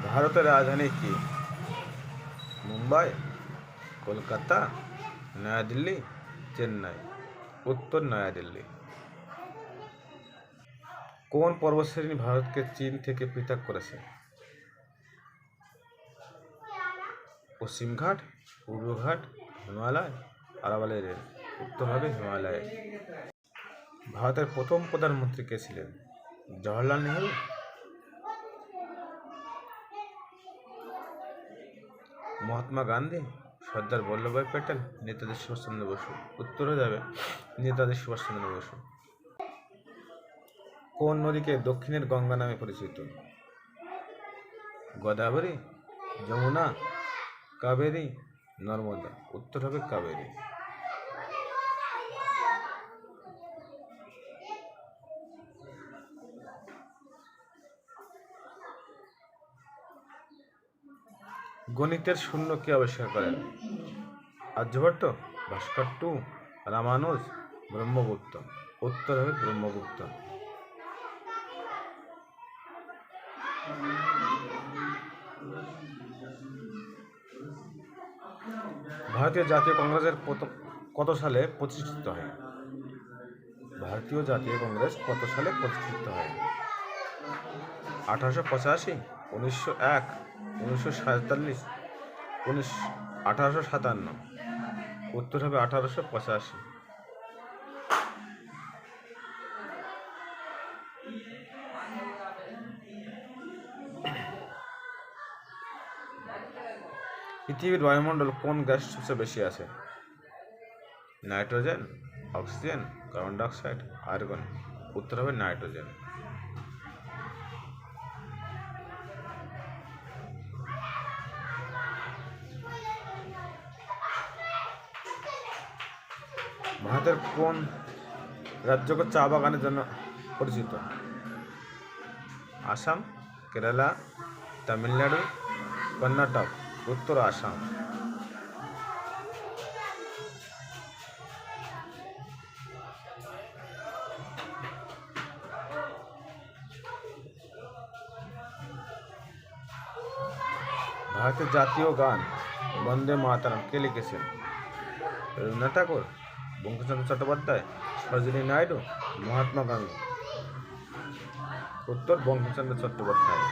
ভারতের রাজধানী কি? মুম্বাই, কলকাতা, নয়াদিল্লি, চেন্নাই। উত্তর নয়াদিল্লি। কোন পর্বতশ্রেণী ভারতকে চীন থেকে পৃথক করেছে? পশ্চিমঘাট, পূর্বঘাট, হিমালয়, আরাবল্লী রেঞ্জ। উত্তর হবে হিমালয়। ভারতের প্রথম প্রধানমন্ত্রী কে ছিলেন? জওহরলাল নেহরু, মহাত্মা গান্ধী, সর্দার বল্লভভাই প্যাটেল, নেতাজি সুভাষচন্দ্র বসু। উত্তর হয়ে যাবে নেতাজি সুভাষচন্দ্র বসু। কোন নদীকে দক্ষিণের গঙ্গা নামে পরিচিত? গোদাবরী, যমুনা, কাবেরী, নর্মদা। উত্তর হবে কাবেরী। গণিতের শূন্য কে আবিষ্কার করেন? আর্যভট্ট, ভাস্কর টু, রামানুজ, ব্রহ্মগুপ্ত। উত্তর হবে ব্রহ্মগুপ্ত। ভারতীয় জাতীয় কংগ্রেসের কত সালে প্রতিষ্ঠিত হয়? ভারতীয় জাতীয় কংগ্রেস কত সালে প্রতিষ্ঠিত হয়? 1885, 1901, 1947, 1857। উত্তর হবে 1885। পৃথিবীর বায়ুমণ্ডল কোন গ্যাস সবচেয়ে বেশি আছে? Nitrogen, oxygen, carbon dioxide, argon. উত্তর হবে নাইট্রোজেন। ভারতের কোন রাজ্যকে চা বাগানের জন্য পরিচিত? আসাম, কেরালা, তামিলনাড়ু, কর্ণাটক। উত্তর আসাম। ভারতের জাতীয় গান বন্দে মাতরম কে লিখেছেন? রবীন্দ্রনাথ ঠাকুর, বঙ্কিমচন্দ্র চট্টোপাধ্যায়, সরোজিনী নাইডু, মহাত্মা গান্ধী। উত্তর বঙ্কিমচন্দ্র চট্টোপাধ্যায়।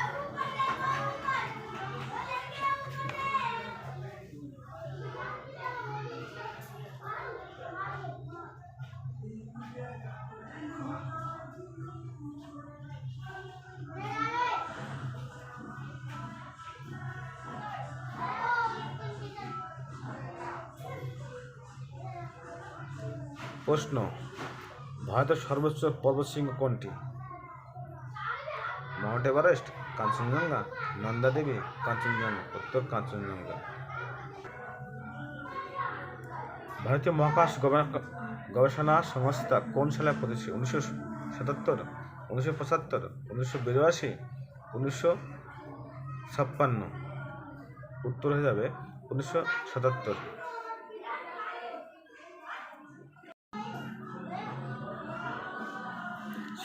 প্রশ্ন, ভারতের সর্বোচ্চ পর্বতশৃঙ্গ কোনটি? Mount Everest, Kanchenjunga, Nanda Devi, Kanchenjunga. উত্তর কাঞ্চনজঙ্ঘা। ভারতীয় মহাকাশ গবেষণা সংস্থা কোন সালে প্রতিষ্ঠিত? 1977, 1975, 1982, 1956। উত্তর হয়ে যাবে 1977।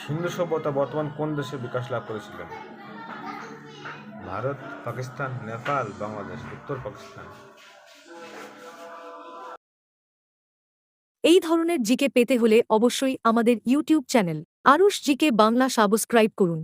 সিন্ধু সভ্যতা বর্তমান কোন দেশে বিকাশ লাভ করেছিল? ভারত, পাকিস্তান, নেপাল, বাংলাদেশ। উত্তর পাকিস্তান। এই ধরনের জিকে পেতে হলে অবশ্যই আমাদের YouTube channel Aarush GK Bangla subscribe করুন।